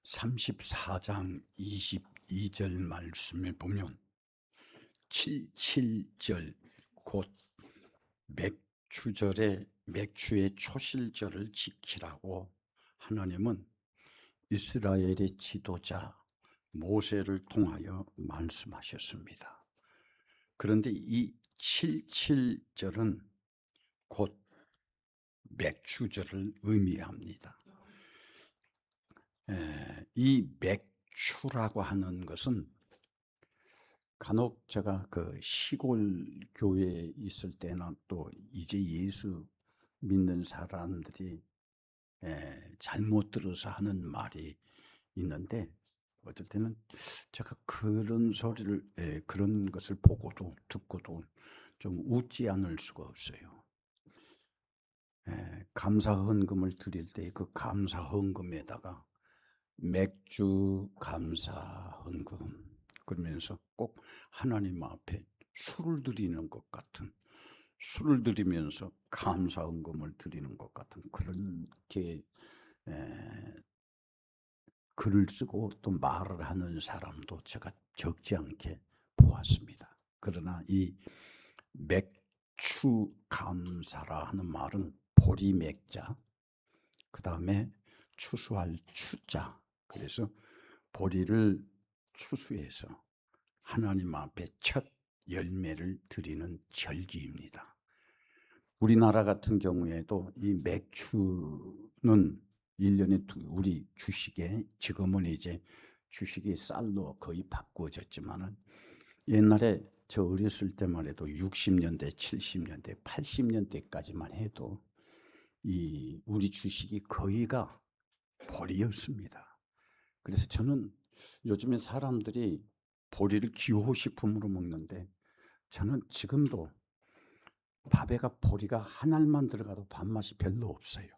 34장 22절 말씀을 보면 77절 곧 맥주의 초실절을 지키라고 하나님은 이스라엘의 지도자 모세를 통하여 말씀하셨습니다. 그런데 이 77절은 곧 맥주절을 의미합니다. 이 맥주라고 하는 것은 간혹 제가 그 시골 교회에 있을 때나 또 이제 예수 믿는 사람들이 잘못 들어서 하는 말이 있는데, 어떨 때는 제가 그런 소리를 그런 것을 보고도 듣고도 좀 웃지 않을 수가 없어요. 감사 헌금을 드릴 때 그 감사 헌금에다가 맥주 감사 헌금 그러면서 꼭 하나님 앞에 술을 드리는 것 같은, 술을 드리면서 감사 헌금을 드리는 것 같은 그렇게 글을 쓰고 또 말을 하는 사람도 제가 적지 않게 보았습니다. 그러나 이 맥추 감사라 하는 말은 보리 맥자, 그 다음에 추수할 추자, 그래서 보리를 추수해서 하나님 앞에 첫 열매를 드리는 절기입니다. 우리나라 같은 경우에도 이 맥주는 1년에 우리 주식에, 지금은 이제 주식이 쌀로 거의 바꾸어졌지만은 옛날에 저 어렸을 때만 해도 60년대, 70년대, 80년대까지만 해도 이 우리 주식이 거의가 보리였습니다. 그래서 저는 요즘에 사람들이 보리를 기호식품으로 먹는데, 저는 지금도 밥에가 보리가 한 알만 들어가도 밥맛이 별로 없어요.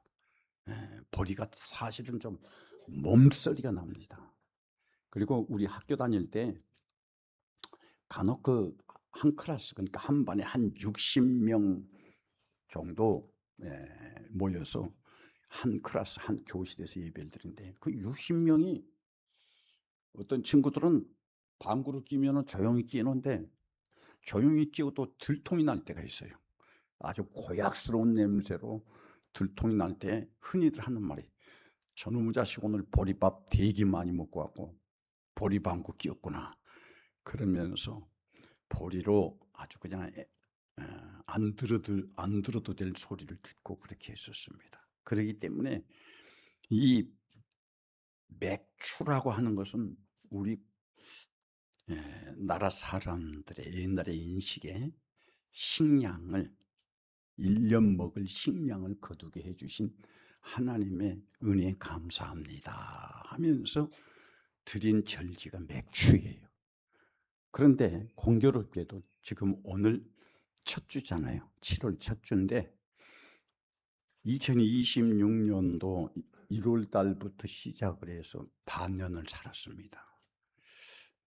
보리가 사실은 좀 몸서리가 납니다. 그리고 우리 학교 다닐 때 간혹 그 한 클래스, 그러니까 한 반에 한 60명 정도 모여서 한 클래스, 한 교실에서 예배를 드리는데, 그 60명이 어떤 친구들은 방구를 끼면은 조용히 끼는데 조용히 끼고도 들통이 날 때가 있어요. 아주 고약스러운 냄새로 들통이 날 때 흔히들 하는 말이, 저놈의 자식 오늘 보리밥 되게 많이 먹고 왔고 보리방구 끼었구나, 그러면서 보리로 아주 그냥 안 들어도 될 소리를 듣고 그렇게 했었습니다. 그렇기 때문에 이 맥주라고 하는 것은 우리 나라 사람들의 옛날의 인식에 식량을, 1년 먹을 식량을 거두게 해주신 하나님의 은혜에 감사합니다 하면서 드린 절기가 맥주예요. 그런데 공교롭게도 지금 오늘 첫 주잖아요. 7월 첫 주인데 2026년도 1월 달부터 시작을 해서 반년을 살았습니다.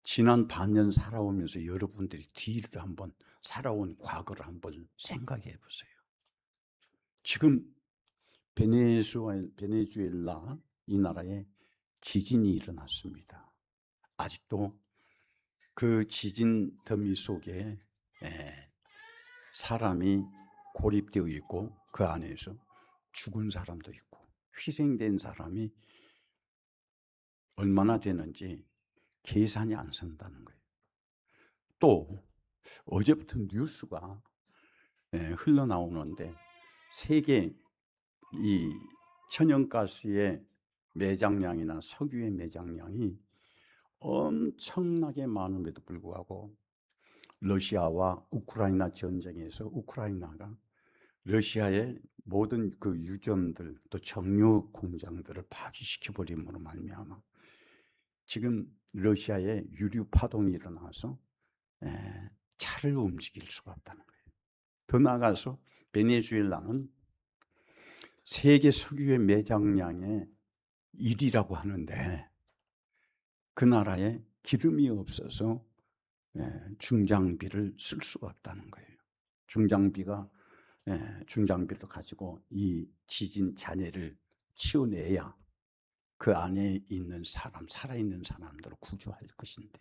지난 반년 살아오면서 여러분들이 뒤를 한번, 살아온 과거를 한번 생각해 보세요. 지금 베네수엘라 이 나라에 지진이 일어났습니다. 아직도 그 지진 더미 속에 사람이 고립되어 있고 그 안에서 죽은 사람도 있고 희생된 사람이 얼마나 되는지 계산이 안 선다는 거예요. 또 어제부터 뉴스가 흘러나오는데, 세계 이 천연가스의 매장량이나 석유의 매장량이 엄청나게 많음에도 불구하고 러시아와 우크라이나 전쟁에서 우크라이나가 러시아의 모든 그 유전들 또 정유 공장들을 파기시켜 버림으로 말미암아 지금 러시아에 유류 파동이 일어나서 차를 움직일 수가 없다는 거예요. 더 나아가서 베네수엘라는 세계 석유의 매장량의 1위라고 하는데 그 나라에 기름이 없어서 중장비를 쓸 수가 없다는 거예요. 중장비를 가지고 이 지진 잔해를 치워내야 그 안에 있는 사람, 살아있는 사람들을 구조할 것인데,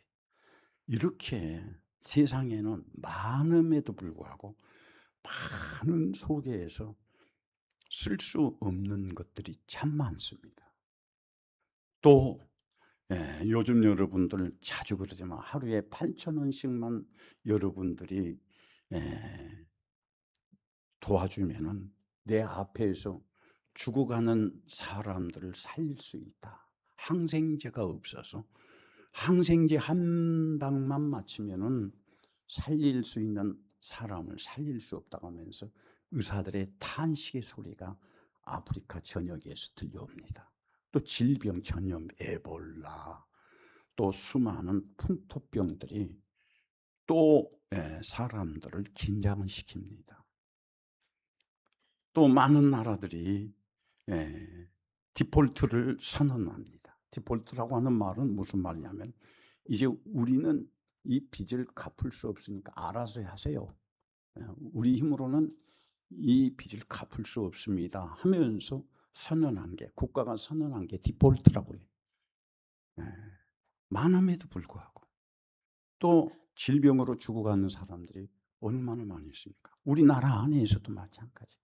이렇게 세상에는 많음에도 불구하고 많은 속에서 쓸 수 없는 것들이 참 많습니다. 또 요즘 여러분들 자주 그러지만 하루에 8,000원씩만 여러분들이 도와주면은 내 앞에서 죽어가는 사람들을 살릴 수 있다. 항생제가 없어서 항생제 한 방만 맞추면은 살릴 수 있는 사람을 살릴 수 없다고 하면서 의사들의 탄식의 소리가 아프리카 전역에서 들려옵니다. 또 질병 전염, 에볼라, 또 수많은 풍토병들이 또 사람들을 긴장을 시킵니다. 또 많은 나라들이 디폴트를 선언합니다. 디폴트라고 하는 말은 무슨 말이냐면, 이제 우리는 이 빚을 갚을 수 없으니까 알아서 하세요. 우리 힘으로는 이 빚을 갚을 수 없습니다 하면서 선언한 게, 국가가 선언한 게 디폴트라고 해요. 많음에도 불구하고 또 질병으로 죽어가는 사람들이 얼마나 많이 있습니까? 우리나라 안에서도 마찬가지,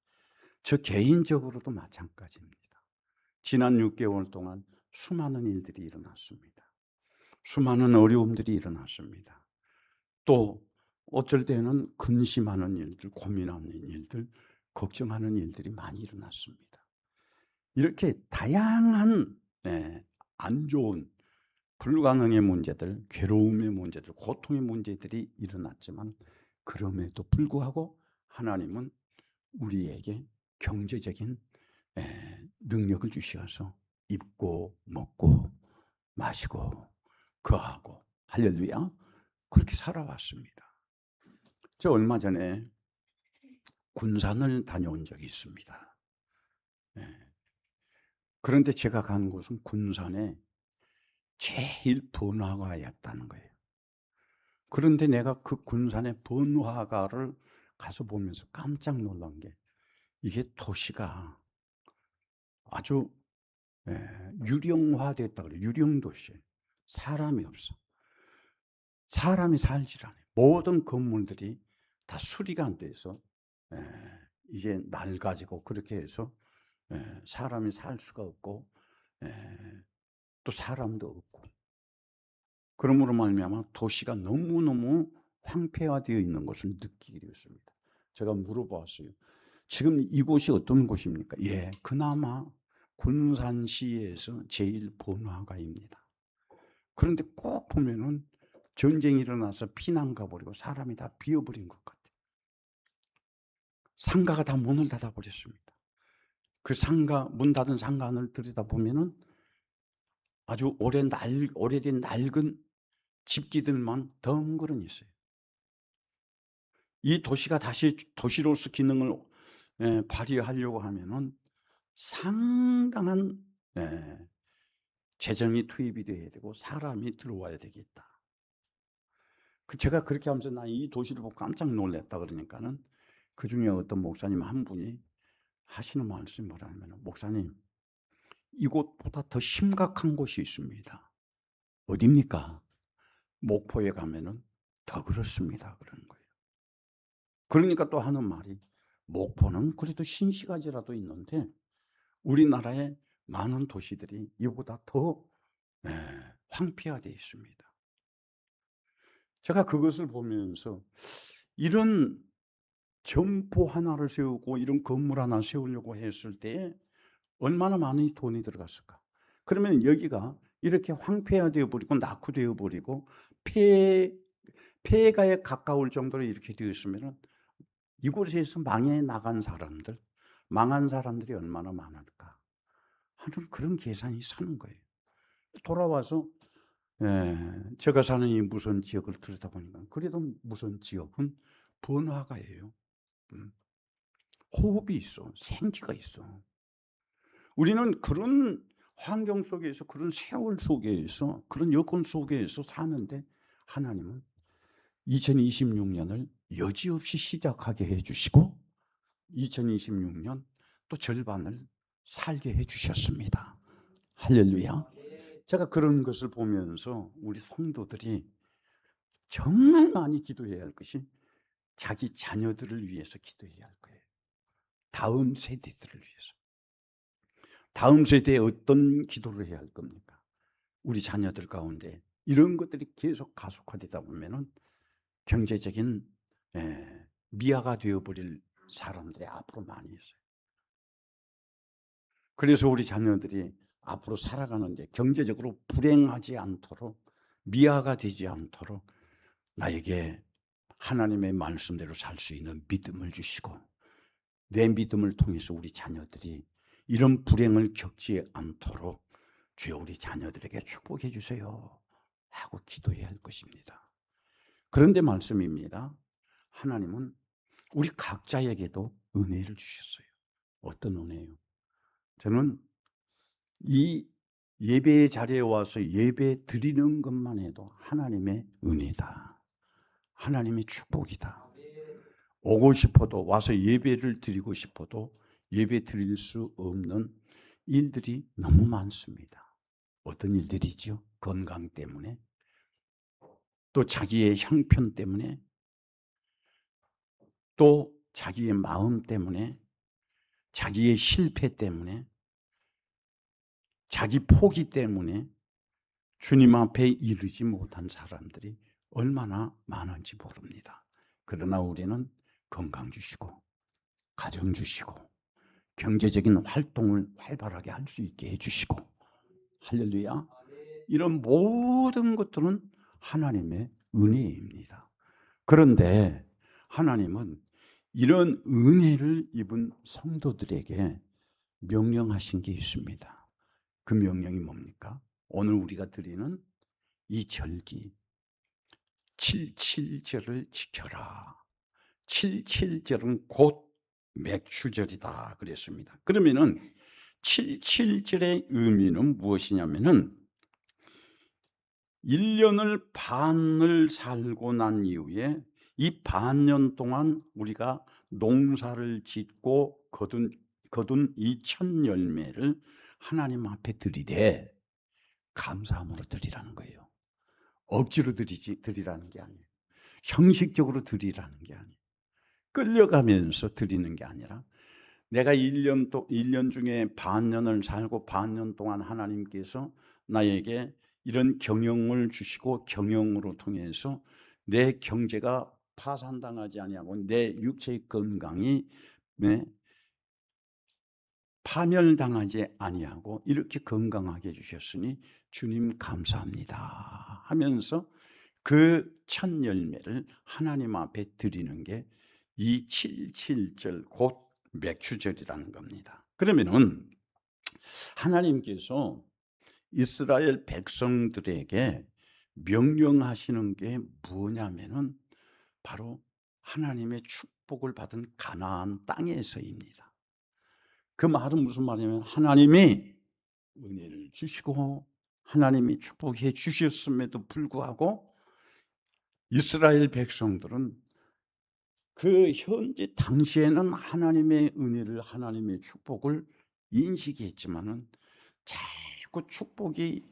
저 개인적으로도 마찬가지입니다. 지난 6개월 동안 수많은 일들이 일어났습니다. 수많은 어려움들이 일어났습니다. 또 어쩔 때는 근심하는 일들, 고민하는 일들, 걱정하는 일들이 많이 일어났습니다. 이렇게 다양한 안 좋은, 불가능의 문제들, 괴로움의 문제들, 고통의 문제들이 일어났지만, 그럼에도 불구하고 하나님은 우리에게 경제적인 능력을 주셔서 입고 먹고 마시고 거하고, 할렐루야, 그렇게 살아왔습니다. 저 얼마 전에 군산을 다녀온 적이 있습니다. 그런데 제가 간 곳은 군산에 제일 번화가였다는 거예요. 그런데 내가 그 군산의 번화가를 가서 보면서 깜짝 놀란 게, 이게 도시가 아주 유령화됐다 그래요. 유령도시. 사람이 없어. 사람이 살질 않아요. 모든 건물들이 다 수리가 안 돼서 이제 낡아지고, 그렇게 해서 사람이 살 수가 없고 또 사람도 없고, 그러므로 말미암아 도시가 너무너무 황폐화되어 있는 것을 느끼게 되었습니다. 제가 물어봤어요. 지금 이곳이 어떤 곳입니까? 예, 그나마 군산시에서 제일 번화가입니다. 그런데 꼭 보면은 전쟁이 일어나서 피난 가버리고 사람이 다 비어버린 것 같아요. 상가가 다 문을 닫아버렸습니다. 그 상가, 문 닫은 상가 안을 들여다보면은 아주 오래된 낡은 집기들만 덩그러니 있어요. 이 도시가 다시 도시로서 기능을 발휘하려고 하면은 상당한 재정이 투입이 돼야 되고 사람이 들어와야 되겠다. 제가 그렇게 하면서 나 이 도시를 보고 깜짝 놀랐다 그러니까는, 그 중에 어떤 목사님 한 분이 하시는 말씀이 뭐라면, 목사님, 이곳보다 더 심각한 곳이 있습니다. 어디입니까? 목포에 가면은 더 그렇습니다, 그러는 거예요. 그러니까 또 하는 말이, 목포는 그래도 신시가지라도 있는데 우리나라의 많은 도시들이 이보다 더 황폐화되어 있습니다. 제가 그것을 보면서, 이런 점포 하나를 세우고 이런 건물 하나 세우려고 했을 때 얼마나 많은 돈이 들어갔을까? 그러면 여기가 이렇게 황폐화되어 버리고 낙후되어 버리고 폐가에 가까울 정도로 이렇게 되었으면, 이곳에서 망해 나간 사람들, 망한 사람들이 얼마나 많을까 하는 그런 계산이 서는 거예요. 돌아와서 제가 사는 이 무선 지역을 들여다보니까, 그래도 무선 지역은 번화가예요. 호흡이 있어, 생기가 있어. 우리는 그런 환경 속에서, 그런 세월 속에서, 그런 여건 속에서 사는데, 하나님은 2026년을 여지없이 시작하게 해주시고 2026년 또 절반을 살게 해주셨습니다. 할렐루야. 제가 그런 것을 보면서 우리 성도들이 정말 많이 기도해야 할 것이 자기 자녀들을 위해서 기도해야 할 거예요. 다음 세대들을 위해서. 다음 세대에 어떤 기도를 해야 할 겁니까? 우리 자녀들 가운데 이런 것들이 계속 가속화되다 보면은 경제적인 미아가 되어버릴 사람들이 앞으로 많이 있어요. 그래서 우리 자녀들이 앞으로 살아가는데 경제적으로 불행하지 않도록, 미아가 되지 않도록 나에게 하나님의 말씀대로 살 수 있는 믿음을 주시고, 내 믿음을 통해서 우리 자녀들이 이런 불행을 겪지 않도록 주여 우리 자녀들에게 축복해 주세요 하고 기도해야 할 것입니다. 그런데 말씀입니다. 하나님은 우리 각자에게도 은혜를 주셨어요. 어떤 은혜요? 저는 이 예배의 자리에 와서 예배 드리는 것만 해도 하나님의 은혜다. 하나님의 축복이다. 오고 싶어도, 와서 예배를 드리고 싶어도 예배 드릴 수 없는 일들이 너무 많습니다. 어떤 일들이죠? 건강 때문에, 또 자기의 형편 때문에, 또 자기의 마음 때문에, 자기의 실패 때문에, 자기 포기 때문에 주님 앞에 이르지 못한 사람들이 얼마나 많은지 모릅니다. 그러나 우리는 건강 주시고, 가정 주시고, 경제적인 활동을 활발하게 할 수 있게 해주시고, 할렐루야. 이런 모든 것들은 하나님의 은혜입니다. 그런데 하나님은 이런 은혜를 입은 성도들에게 명령하신 게 있습니다. 그 명령이 뭡니까? 오늘 우리가 드리는 이 절기 77절을 지켜라. 77절은 곧 맥추절이다 그랬습니다. 그러면은 77절의 의미는 무엇이냐면은 1년을 반을 살고 난 이후에 이 반년 동안 우리가 농사를 짓고 거둔 이 첫 열매를 하나님 앞에 드리되 감사함으로 드리라는 거예요. 억지로 드리라는 게 아니에요. 형식적으로 드리라는 게 아니에요. 끌려가면서 드리는 게 아니라, 내가 1년 중에 반년을 살고 반년 동안 하나님께서 나에게 이런 경영을 주시고, 경영으로 통해서 내 경제가 파산당하지 아니하고 내 육체의 건강이 파멸당하지 아니하고 이렇게 건강하게 해주셨으니 주님 감사합니다 하면서 그 첫 열매를 하나님 앞에 드리는 게 이 77절 곧 맥추절이라는 겁니다. 그러면은 하나님께서 이스라엘 백성들에게 명령하시는 게 뭐냐면은 바로 하나님의 축복을 받은 가나안 땅에서입니다. 그 말은 무슨 말이냐면, 하나님이 은혜를 주시고 하나님이 축복해 주셨음에도 불구하고 이스라엘 백성들은 그 현재 당시에는 하나님의 은혜를, 하나님의 축복을 인식했지만은 자꾸 축복이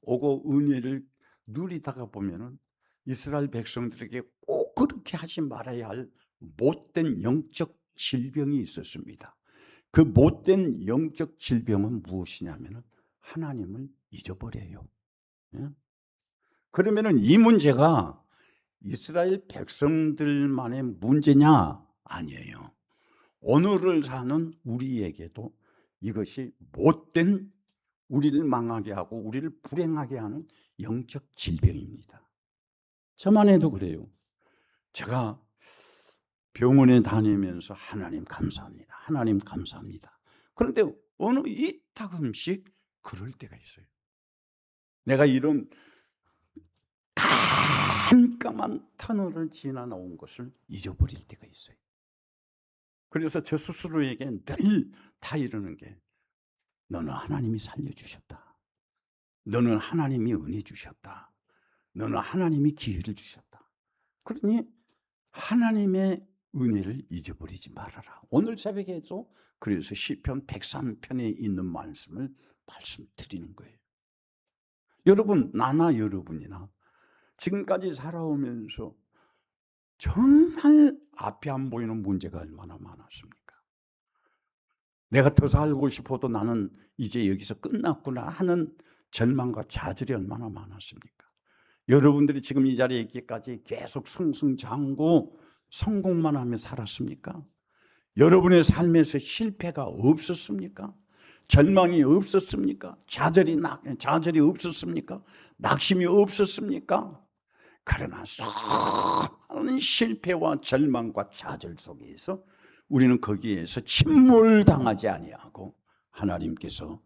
오고 은혜를 누리다가 보면은 이스라엘 백성들에게 꼭 그렇게 하지 말아야 할 못된 영적 질병이 있었습니다. 그 못된 영적 질병은 무엇이냐면은 하나님을 잊어버려요. 그러면은 이 문제가 이스라엘 백성들만의 문제냐? 아니에요. 오늘을 사는 우리에게도 이것이 못된, 우리를 망하게 하고 우리를 불행하게 하는 영적 질병입니다. 저만 해도 그래요. 제가 병원에 다니면서 하나님 감사합니다, 하나님 감사합니다. 그런데 어느 이따금씩 그럴 때가 있어요. 내가 이런 깜깜한 터널을 지나 나온 것을 잊어버릴 때가 있어요. 그래서 저 스스로에게 늘 다 이러는 게, 너는 하나님이 살려주셨다. 너는 하나님이 은혜 주셨다. 너는 하나님이 기회를 주셨다. 그러니 하나님의 은혜를 잊어버리지 말아라. 오늘 새벽에도 그래서 시편 103편에 있는 말씀을 말씀드리는 거예요. 여러분, 나나 여러분이나 지금까지 살아오면서 정말 앞이 안 보이는 문제가 얼마나 많았습니까? 내가 더 살고 싶어도 나는 이제 여기서 끝났구나 하는 절망과 좌절이 얼마나 많았습니까? 여러분들이 지금 이 자리에 있기까지 계속 승승장구 성공만 하며 살았습니까? 여러분의 삶에서 실패가 없었습니까? 절망이 없었습니까? 좌절이 없었습니까? 낙심이 없었습니까? 그러나 수많은 실패와 절망과 좌절 속에서 우리는 거기에서 침몰당하지 아니하고 하나님께서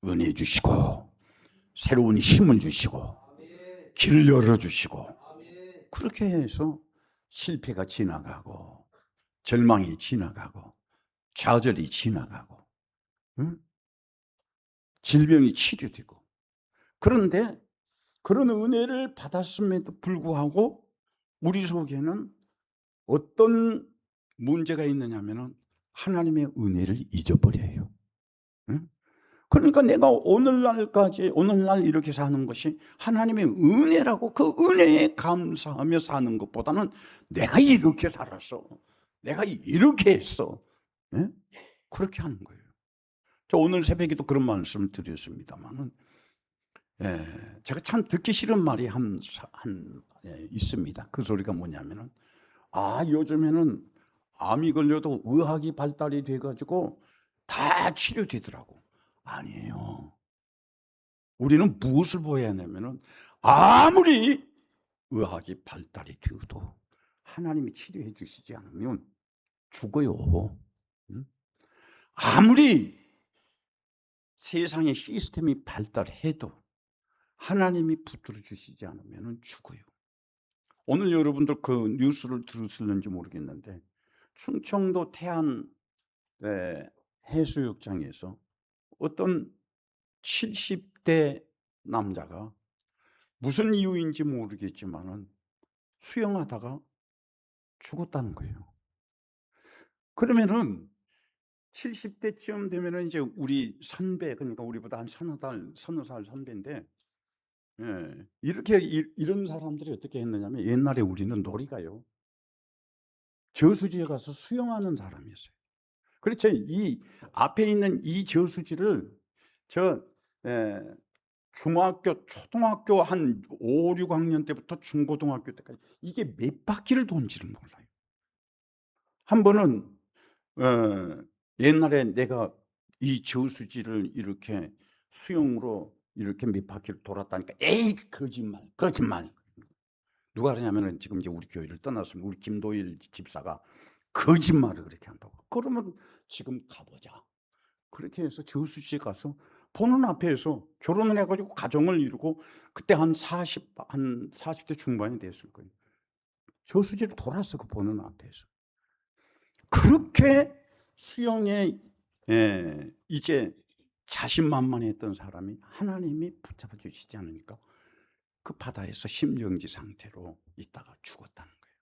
은혜 주시고 새로운 힘을 주시고 길을 열어주시고 그렇게 해서 실패가 지나가고 절망이 지나가고 좌절이 지나가고 질병이 치료되고, 그런데 그런 은혜를 받았음에도 불구하고 우리 속에는 어떤 문제가 있느냐면은 하나님의 은혜를 잊어버려요. 그러니까 내가 오늘날 이렇게 사는 것이 하나님의 은혜라고, 그 은혜에 감사하며 사는 것보다는 내가 이렇게 살았어, 내가 이렇게 했어, 그렇게 하는 거예요. 저 오늘 새벽에도 그런 말씀을 드렸습니다만은, 제가 참 듣기 싫은 말이 있습니다. 그 소리가 뭐냐면은, 요즘에는 암이 걸려도 의학이 발달이 돼가지고 다 치료되더라고. 아니에요. 우리는 무엇을 보아야 하냐면은, 아무리 의학이 발달이 되어도 하나님이 치료해 주시지 않으면 죽어요. 아무리 세상의 시스템이 발달해도 하나님이 붙들어 주시지 않으면 죽어요. 오늘 여러분들 그 뉴스를 들으셨는지 모르겠는데, 충청도 태안 해수욕장에서 어떤 70대 남자가 무슨 이유인지 모르겠지만은 수영하다가 죽었다는 거예요. 그러면은 70대쯤 되면은 이제 우리 선배, 그러니까 우리보다 한 서너 살 선배인데, 이렇게 이런 사람들이 어떻게 했느냐면, 옛날에 우리는 놀이가요, 저수지에 가서 수영하는 사람이었어요. 그렇죠. 이 앞에 있는 이 저수지를 저 중학교, 초등학교 한 5, 6학년 때부터 중고등학교 때까지 이게 몇 바퀴를 돈지를 몰라요. 한 번은 옛날에 내가 이 저수지를 이렇게 수영으로 이렇게 몇 바퀴를 돌았다니까, 에이 거짓말. 누가 그러냐면은, 지금 이제 우리 교회를 떠났으면 우리 김도일 집사가 거짓말을 그렇게 한다고. 그러면 지금 가보자. 그렇게 해서 저수지에 가서 보는 앞에서 결혼을 해가지고 가정을 이루고, 그때 한 40대 중반이 됐을 거예요. 저수지를 돌았어, 그 보는 앞에서. 그렇게 수영에 이제 자신만만했던 사람이 하나님이 붙잡아 주시지 않으니까 그 바다에서 심정지 상태로 있다가 죽었다는 거예요.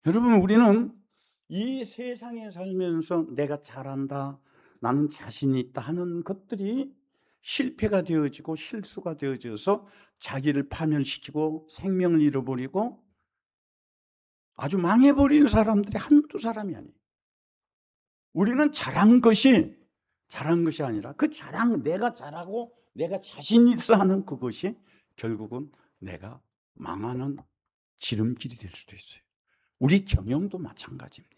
여러분, 우리는 이 세상에 살면서 내가 잘한다, 나는 자신이 있다 하는 것들이 실패가 되어지고 실수가 되어져서 자기를 파멸시키고 생명을 잃어버리고 아주 망해버리는 사람들이 한두 사람이 아니에요. 우리는 잘한 것이 아니라, 내가 잘하고 내가 자신 있어 하는 그것이 결국은 내가 망하는 지름길이 될 수도 있어요. 우리 경영도 마찬가지입니다.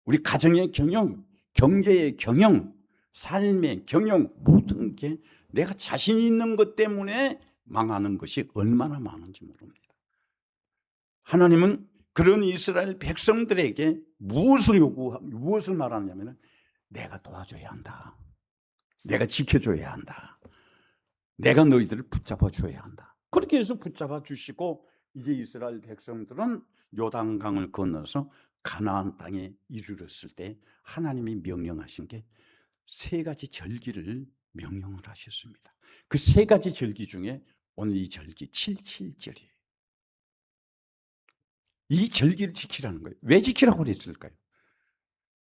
우리 가정의 경영, 경제의 경영, 삶의 경영, 모든 게 내가 자신 있는 것 때문에 망하는 것이 얼마나 많은지 모릅니다. 하나님은 그런 이스라엘 백성들에게 무엇을 말하냐면, 내가 도와줘야 한다, 내가 지켜줘야 한다, 내가 너희들을 붙잡아 줘야 한다. 그렇게 해서 붙잡아 주시고, 이제 이스라엘 백성들은 요단강을 건너서 가나안 땅에 이르렀을 때 하나님이 명령하신 게 세 가지 절기를 명령을 하셨습니다. 그 세 가지 절기 중에 오늘 이 절기 7.7절이에요. 이 절기를 지키라는 거예요. 왜 지키라고 그랬을까요?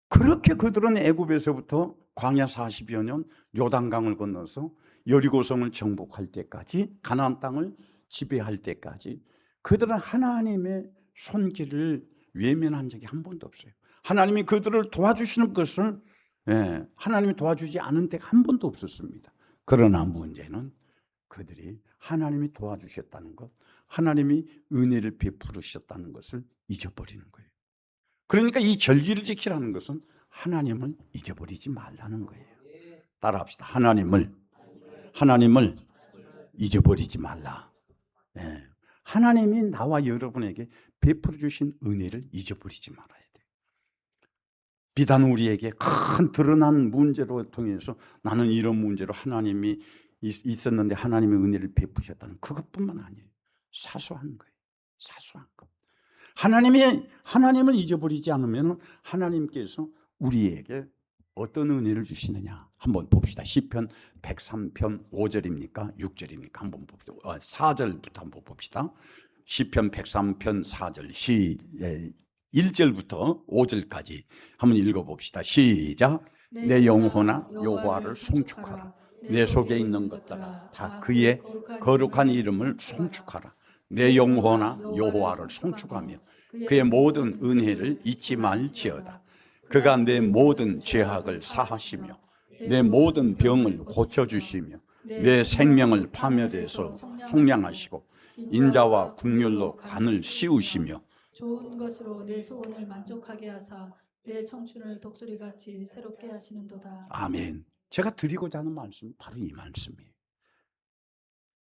그렇게 그들은 애굽에서부터 광야 40여 년 요단강을 건너서 여리고성을 정복할 때까지, 가나안 땅을 지배할 때까지 그들은 하나님의 손길을 외면한 적이 한 번도 없어요. 하나님이 그들을 도와주시는 것을 하나님이 도와주지 않은 때가 한 번도 없었습니다. 그러나 문제는 그들이 하나님이 도와주셨다는 것, 하나님이 은혜를 베풀으셨다는 것을 잊어버리는 거예요. 그러니까 이 절기를 지키라는 것은 하나님을 잊어버리지 말라는 거예요. 따라합시다. 하나님을 잊어버리지 말라. 하나님이 나와 여러분에게 베풀어 주신 은혜를 잊어버리지 말아야 돼요. 비단 우리에게 큰 드러난 문제로 통해서 나는 이런 문제로 하나님이 있었는데 하나님의 은혜를 베푸셨다는 그것뿐만 아니에요. 사소한 거예요. 사소한 것. 하나님을 잊어버리지 않으면 하나님께서 우리에게 어떤 은혜를 주시느냐 한번 봅시다. 시편 103편 5절입니까? 6절입니까? 한번 봅시다. 4절부터 한번 봅시다. 시편 103편 4절 1절부터 5절까지 한번 읽어봅시다. 시작. 내 영혼아 여호와를 송축하라. 내 속에 있는 것들아 다 그의 거룩한 이름을 송축하라. 내 영혼아 여호와를 송축하며 그의 모든 은혜를 잊지 말지어다. 그가 내 모든 죄악을 사하시며 내 모든 병을 고쳐주시며 내 생명을 파멸해서 속량하시고 인자와 국률로 관을 씌우시며 좋은 것으로 내 소원을 만족하게 하사 내 청춘을 독수리같이 새롭게 하시는도다. 아멘. 제가 드리고자 하는 말씀은 바로 이 말씀이에요.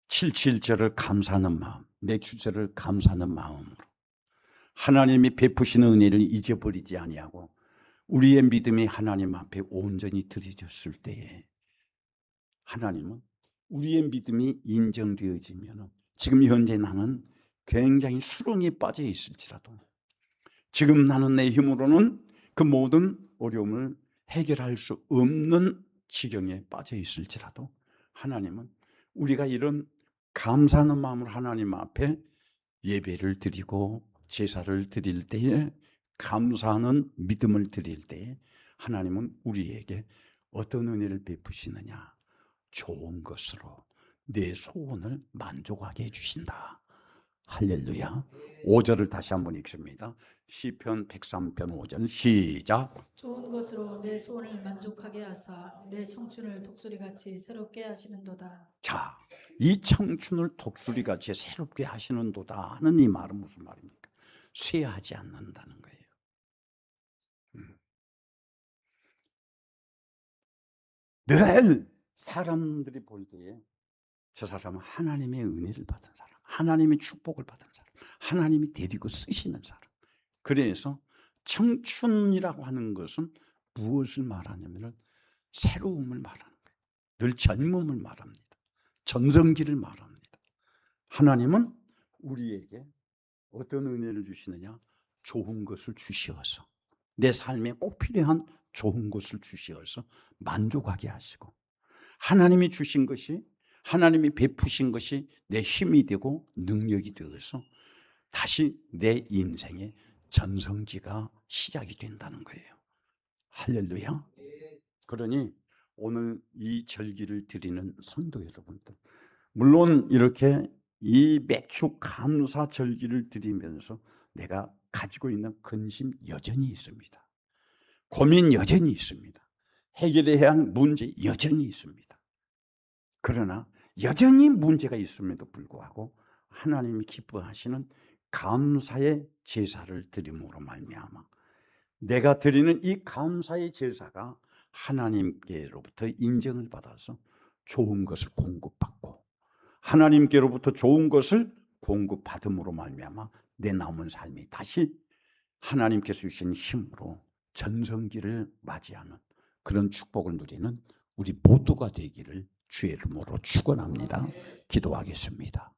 77절을 감사하는 마음, 맥주절을 감사하는 마음으로 하나님이 베푸시는 은혜를 잊어버리지 아니하고 우리의 믿음이 하나님 앞에 온전히 드려졌을 때에 하나님은 우리의 믿음이 인정되어지면 지금 현재 나는 굉장히 수렁에 빠져 있을지라도 지금 나는 내 힘으로는 그 모든 어려움을 해결할 수 없는 지경에 빠져 있을지라도 하나님은 우리가 이런 감사하는 마음으로 하나님 앞에 예배를 드리고 제사를 드릴 때에 감사하는 믿음을 드릴 때에 하나님은 우리에게 어떤 은혜를 베푸시느냐? 좋은 것으로 내 소원을 만족하게 해주신다. 할렐루야. 5절을 다시 한번 읽습니다. 시편 103편 5절 시작. 좋은 것으로 내 소원을 만족하게 하사 내 청춘을 독수리같이 새롭게 하시는도다. 자, 이 청춘을 독수리같이 새롭게 하시는도다 하는 이 말은 무슨 말입니까? 쇠하지 않는다는 거예요. 늘 사람들이 볼 때에 저 사람은 하나님의 은혜를 받은 사람, 하나님의 축복을 받은 사람, 하나님이 데리고 쓰시는 사람. 그래서 청춘이라고 하는 것은 무엇을 말하냐면 새로움을 말하는 거예요. 늘 젊음을 말합니다. 전성기를 말합니다. 하나님은 우리에게 어떤 은혜를 주시느냐? 좋은 것을 주시어서 내 삶에 꼭 필요한 좋은 것을 주시어서 만족하게 하시고 하나님이 주신 것이 하나님이 베푸신 것이 내 힘이 되고 능력이 되어서 다시 내 인생의 전성기가 시작이 된다는 거예요. 할렐루야. 그러니 오늘 이 절기를 드리는 성도 여러분들, 물론 이렇게 이 맥주 감사 절기를 드리면서 내가 가지고 있는 근심 여전히 있습니다. 고민 여전히 있습니다. 해결해야 할 문제 여전히 있습니다. 그러나 여전히 문제가 있음에도 불구하고 하나님이 기뻐하시는 감사의 제사를 드림으로 말미암아 내가 드리는 이 감사의 제사가 하나님께로부터 인정을 받아서 좋은 것을 공급받고 하나님께로부터 좋은 것을 공급받음으로 말미암아 내 남은 삶이 다시 하나님께서 주신 힘으로 전성기를 맞이하는 그런 축복을 누리는 우리 모두가 되기를 주의 이름으로 축원합니다. 기도하겠습니다.